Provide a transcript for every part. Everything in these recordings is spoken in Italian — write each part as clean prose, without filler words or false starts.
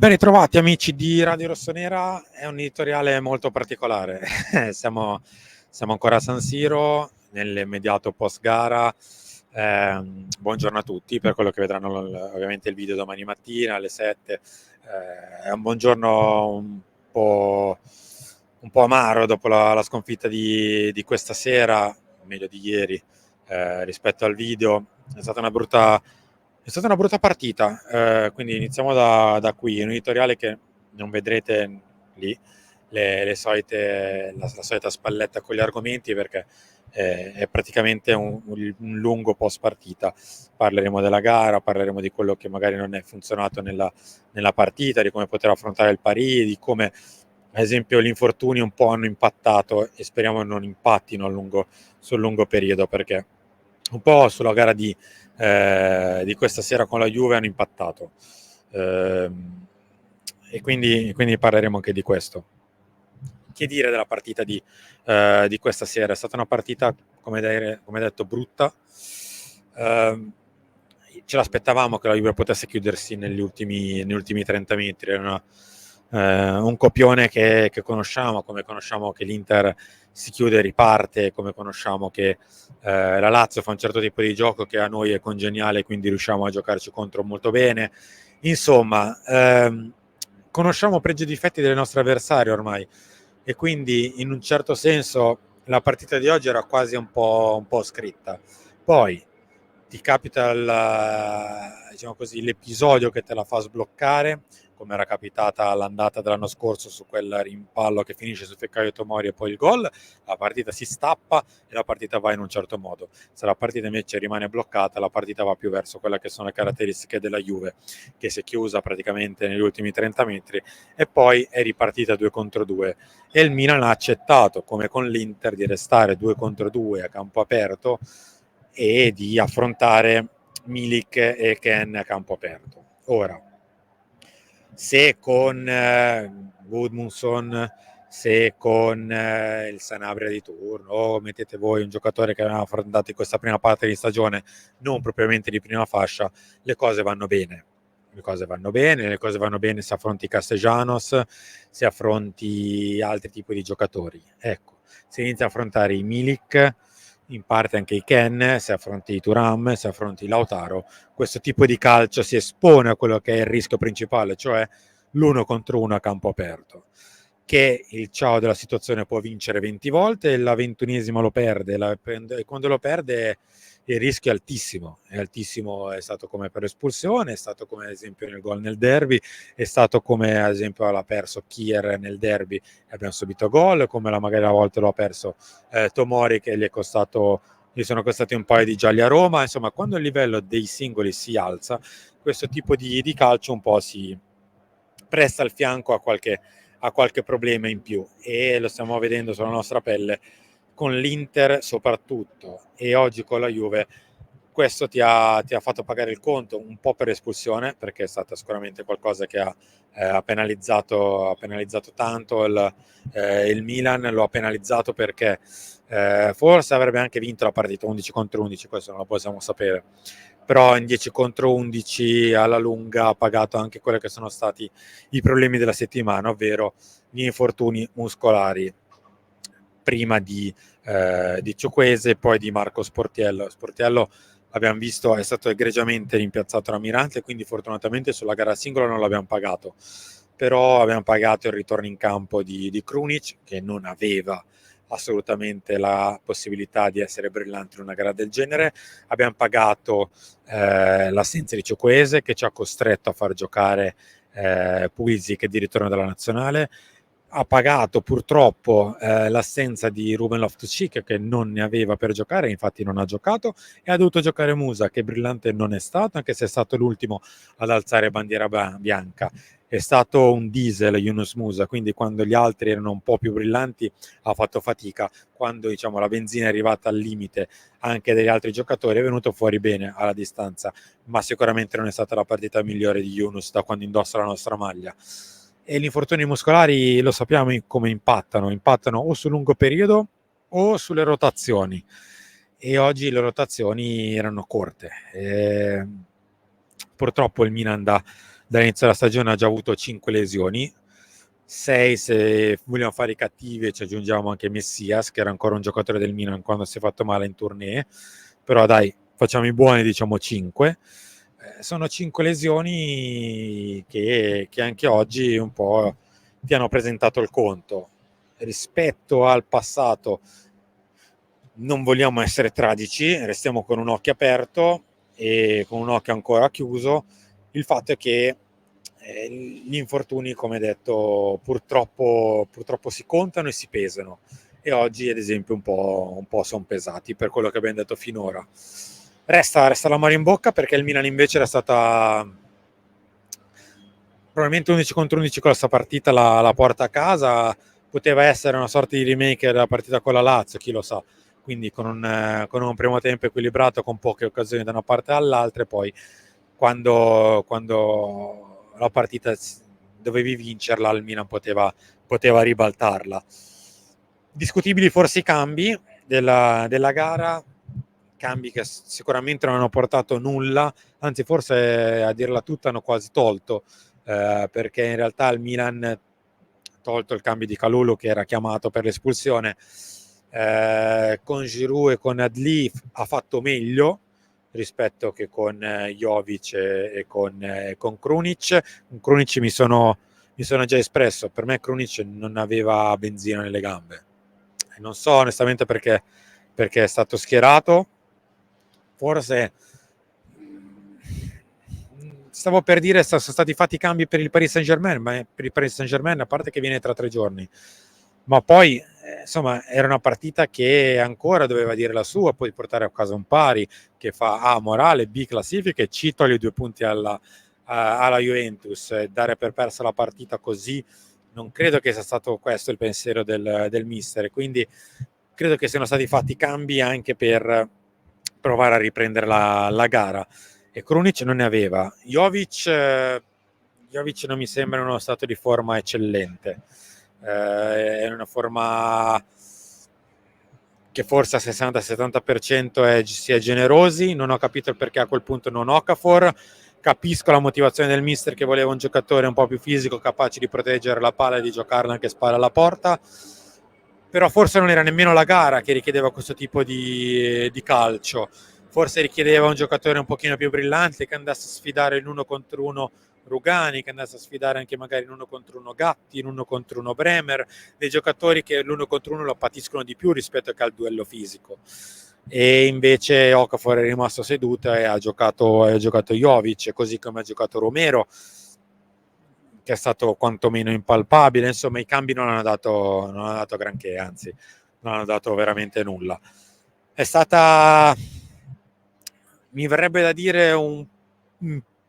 Ben ritrovati amici di Radio Rossonera, è un editoriale molto particolare. Siamo, siamo ancora a San Siro, nell'immediato post gara. Buongiorno a tutti per quello che vedranno ovviamente il video domani mattina alle 7. È un buongiorno un po' amaro dopo la sconfitta di questa sera, meglio di ieri, rispetto al video. È stata una brutta partita, quindi iniziamo da qui. Un editoriale che non vedrete lì, la solita spalletta con gli argomenti, perché è praticamente un lungo post partita. Parleremo della gara, parleremo di quello che magari non è funzionato nella partita, di come poter affrontare il pari, di come ad esempio gli infortuni un po' hanno impattato e speriamo non impattino sul lungo periodo, perché un po' sulla gara di questa sera con la Juve hanno impattato, e quindi parleremo anche di questo. Che dire della partita di questa sera? È stata una partita, come detto, brutta. Ce l'aspettavamo che la Juve potesse chiudersi negli ultimi 30 metri. Era un copione che conosciamo, come conosciamo che l'Inter si chiude e riparte, come conosciamo che la Lazio fa un certo tipo di gioco che a noi è congeniale, quindi riusciamo a giocarci contro molto bene. Insomma, conosciamo pregi e difetti delle nostre avversarie ormai, e quindi in un certo senso la partita di oggi era quasi un po' scritta. Poi ti capita diciamo così, l'episodio che te la fa sbloccare, come era capitata all'andata dell'anno scorso su quel rimpallo che finisce su Feccaio Tomori e poi il gol. La partita si stappa e la partita va in un certo modo. Se la partita invece rimane bloccata, la partita va più verso quelle che sono le caratteristiche della Juve, che si è chiusa praticamente negli ultimi 30 metri e poi è ripartita 2 contro 2, e il Milan ha accettato, come con l'Inter, di restare 2 contro 2 a campo aperto e di affrontare Milik e Ken a campo aperto. Ora, se con Gudmundsson, se con il Sanabria di turno, o mettete voi un giocatore che aveva affrontato in questa prima parte di stagione, non propriamente di prima fascia, le cose vanno bene. Le cose vanno bene se affronti Castellanos, se affronti altri tipi di giocatori. Ecco, se inizi a affrontare i Milik, in parte anche i Ken, se affronti i Thuram, se affronti Lautaro, questo tipo di calcio si espone a quello che è il rischio principale, cioè l'1 contro 1 a campo aperto, che il ciao della situazione può vincere 20 volte e la 21esima lo perde, e quando lo perde il rischio è altissimo, è stato come per espulsione, è stato come ad esempio nel gol nel derby, è stato come ad esempio l'ha perso Kier nel derby e abbiamo subito gol, come magari a volte lo ha perso Tomori, che gli sono costati un paio di gialli a Roma. Insomma, quando il livello dei singoli si alza, questo tipo di calcio un po' si presta il fianco a qualche problema in più, e lo stiamo vedendo sulla nostra pelle con l'Inter soprattutto, e oggi con la Juve. Questo ti ha fatto pagare il conto un po' per espulsione, perché è stata sicuramente qualcosa che ha penalizzato tanto il Milan. Lo ha penalizzato perché forse avrebbe anche vinto la partita 11 contro 11, questo non lo possiamo sapere, però in 10 contro 11 alla lunga ha pagato anche quelli che sono stati i problemi della settimana, ovvero gli infortuni muscolari, prima di Ciukwese e poi di Marco Sportiello. Sportiello, abbiamo visto, è stato egregiamente rimpiazzato da Mirante, quindi fortunatamente sulla gara singola non l'abbiamo pagato, però abbiamo pagato il ritorno in campo di Krunic, che non aveva assolutamente la possibilità di essere brillante in una gara del genere. Abbiamo pagato l'assenza di Ciukwese, che ci ha costretto a far giocare Pulisic di ritorno dalla nazionale. Ha pagato purtroppo l'assenza di Ruben Loftus-Cheek, che non ne aveva per giocare, infatti non ha giocato, e ha dovuto giocare Musa, che brillante non è stato, anche se è stato l'ultimo ad alzare bandiera bianca. È stato un diesel Yunus Musa, quindi quando gli altri erano un po' più brillanti ha fatto fatica. Quando, diciamo, la benzina è arrivata al limite anche degli altri giocatori, è venuto fuori bene alla distanza, ma sicuramente non è stata la partita migliore di Yunus da quando indossa la nostra maglia. E gli infortuni muscolari lo sappiamo come impattano o sul lungo periodo o sulle rotazioni, e oggi le rotazioni erano corte. Purtroppo il Milan dall'inizio della stagione ha già avuto 5 lesioni, 6 se vogliamo fare i cattivi, ci aggiungiamo anche Messias, che era ancora un giocatore del Milan quando si è fatto male in tournée, però dai, facciamo i buoni, diciamo 5. Sono 5 lesioni che anche oggi un po' ti hanno presentato il conto. Rispetto al passato non vogliamo essere tragici, restiamo con un occhio aperto e con un occhio ancora chiuso. Il fatto è che gli infortuni, come detto, purtroppo si contano e si pesano, e oggi ad esempio un po' sono pesati per quello che abbiamo detto finora. Resta l'amaro in bocca, perché il Milan invece era stata probabilmente 11 contro 11 con questa partita, la porta a casa. Poteva essere una sorta di remake della partita con la Lazio, chi lo sa, quindi con un primo tempo equilibrato, con poche occasioni da una parte all'altra, e poi quando la partita dovevi vincerla, il Milan poteva ribaltarla. Discutibili forse i cambi della gara, cambi che sicuramente non hanno portato nulla, anzi forse a dirla tutta hanno quasi tolto, perché in realtà il Milan, tolto il cambio di Kalulu che era chiamato per l'espulsione, con Giroud e con Adli ha fatto meglio rispetto che con Jovic e con Krunic. Con Krunic mi sono già espresso, per me Krunic non aveva benzina nelle gambe, non so onestamente perché è stato schierato. Forse stavo per dire sono stati fatti i cambi per il Paris Saint-Germain, ma per il Paris Saint-Germain, a parte che viene tra 3 giorni, ma poi insomma era una partita che ancora doveva dire la sua, poi portare a casa un pari che fa A morale, B classifica, e C toglie 2 punti alla Juventus. Dare per persa la partita così, non credo che sia stato questo il pensiero del mister, quindi credo che siano stati fatti cambi anche per provare a riprendere la gara, e Krunic non ne aveva. Jovic non mi sembra in uno stato di forma eccellente, è una forma che forse a 60-70% si è generosi. Non ho capito il perché a quel punto non Okafor. Capisco la motivazione del mister, che voleva un giocatore un po' più fisico, capace di proteggere la palla e di giocarla anche spalla alla porta, però forse non era nemmeno la gara che richiedeva questo tipo di calcio. Forse richiedeva un giocatore un pochino più brillante, che andasse a sfidare l'uno contro uno Rugani, che andasse a sfidare anche magari l'uno contro uno Gatti, l'uno contro uno Bremer, dei giocatori che l'uno contro uno lo patiscono di più rispetto che al duello fisico. E invece Okafor è rimasto seduto e ha giocato Jovic, così come ha giocato Romero, che è stato quantomeno impalpabile. Insomma, i cambi non hanno dato granché, anzi non hanno dato veramente nulla. È stata, mi verrebbe da dire, un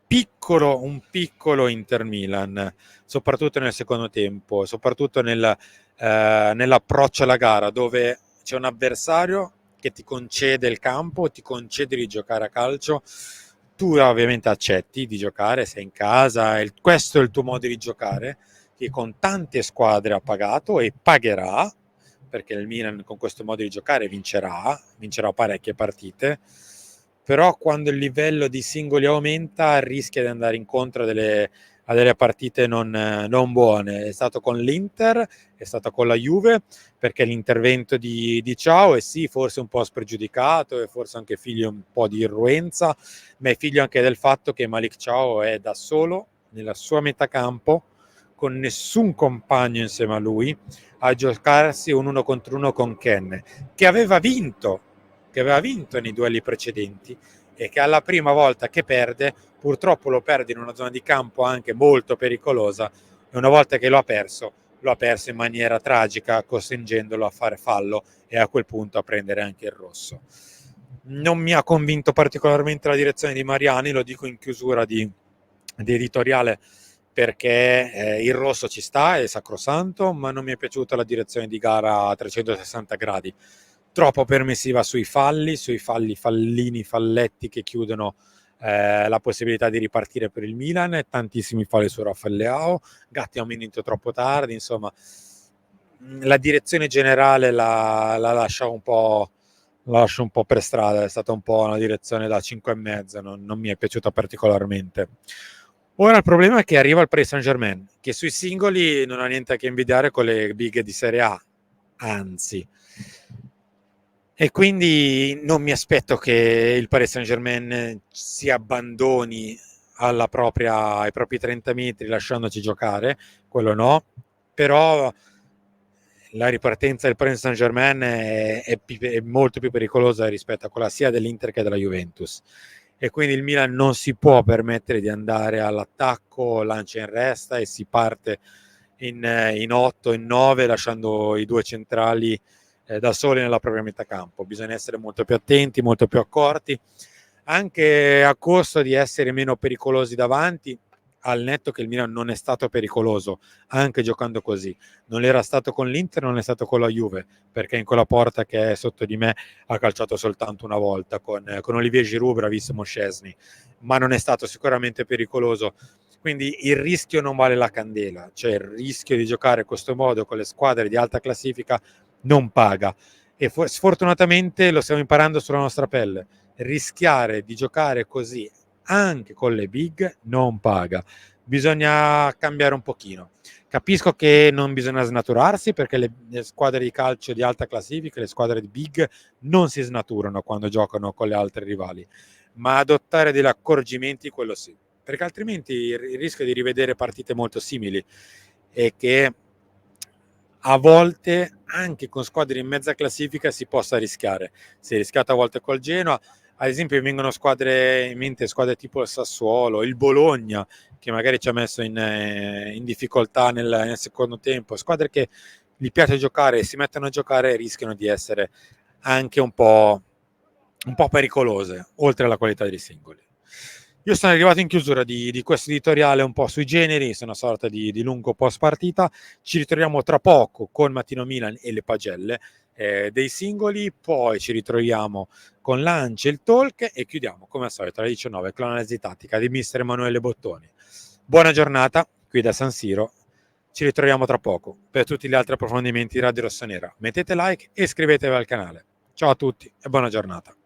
piccolo Inter Milan, soprattutto nel secondo tempo, soprattutto nell'approccio alla gara, dove c'è un avversario che ti concede il campo, ti concede di giocare a calcio. Tu ovviamente accetti di giocare, sei in casa, questo è il tuo modo di giocare, che con tante squadre ha pagato e pagherà, perché il Milan con questo modo di giocare vincerà parecchie partite. Però quando il livello di singoli aumenta, rischia di andare incontro a delle partite non buone. È stato con l'Inter, è stato con la Juve, perché l'intervento di Thiaw è sì forse un po' spregiudicato, e forse anche figlio un po' di irruenza, ma è figlio anche del fatto che Malik Thiaw è da solo nella sua metà campo, con nessun compagno insieme a lui, a giocarsi un 1 contro 1 con Ken, che aveva vinto nei duelli precedenti, e che alla prima volta che perde, purtroppo lo perde in una zona di campo anche molto pericolosa, e una volta che lo ha perso in maniera tragica, costringendolo a fare fallo e a quel punto a prendere anche il rosso. Non mi ha convinto particolarmente la direzione di Mariani, lo dico in chiusura di editoriale, perché il rosso ci sta, è sacrosanto, ma non mi è piaciuta la direzione di gara a 360 gradi, troppo permissiva sui fallini, falletti che chiudono la possibilità di ripartire per il Milan, tantissimi falli su Rafael Leao, Gatti a un minuto troppo tardi. Insomma, la direzione generale la lascia un po' per strada, è stata un po' una direzione da 5,5, non mi è piaciuta particolarmente. Ora il problema è che arriva il Paris Saint-Germain, che sui singoli non ha niente a che invidiare con le big di Serie A, anzi. E quindi non mi aspetto che il Paris Saint-Germain si abbandoni ai propri 30 metri lasciandoci giocare, quello no, però la ripartenza del Paris Saint-Germain è molto più pericolosa rispetto a quella sia dell'Inter che della Juventus, e quindi il Milan non si può permettere di andare all'attacco, lancia in resta e si parte in 8, in 9, lasciando i due centrali da soli nella propria metà campo. Bisogna essere molto più attenti, molto più accorti, anche a costo di essere meno pericolosi davanti, al netto che il Milan non è stato pericoloso anche giocando così. Non era stato con l'Inter, non è stato con la Juve, perché in quella porta che è sotto di me ha calciato soltanto una volta con Olivier Giroud, bravissimo Szczesny, ma non è stato sicuramente pericoloso. Quindi il rischio non vale la candela, cioè il rischio di giocare in questo modo con le squadre di alta classifica non paga, e sfortunatamente lo stiamo imparando sulla nostra pelle. Rischiare di giocare così anche con le big non paga, bisogna cambiare un pochino. Capisco che non bisogna snaturarsi, perché le squadre di calcio di alta classifica, le squadre di big, non si snaturano quando giocano con le altre rivali, ma adottare degli accorgimenti, quello sì, perché altrimenti il rischio di rivedere partite molto simili è che a volte anche con squadre in mezza classifica si possa rischiare. Si è rischiato a volte col Genoa, ad esempio mi vengono squadre in mente, squadre tipo il Sassuolo, il Bologna, che magari ci ha messo in difficoltà nel secondo tempo, squadre che gli piace giocare e si mettono a giocare rischiano di essere anche un po' pericolose, oltre alla qualità dei singoli. Io sono arrivato in chiusura di questo editoriale un po' sui generi, sono una sorta di lungo post partita. Ci ritroviamo tra poco con Mattino Milan e le pagelle dei singoli, poi ci ritroviamo con l'Ance e il Talk e chiudiamo come al solito alle 19 con l'analisi tattica di mister Emanuele Bottoni. Buona giornata qui da San Siro, ci ritroviamo tra poco per tutti gli altri approfondimenti di Radio Rossonera. Mettete like e iscrivetevi al canale. Ciao a tutti e buona giornata.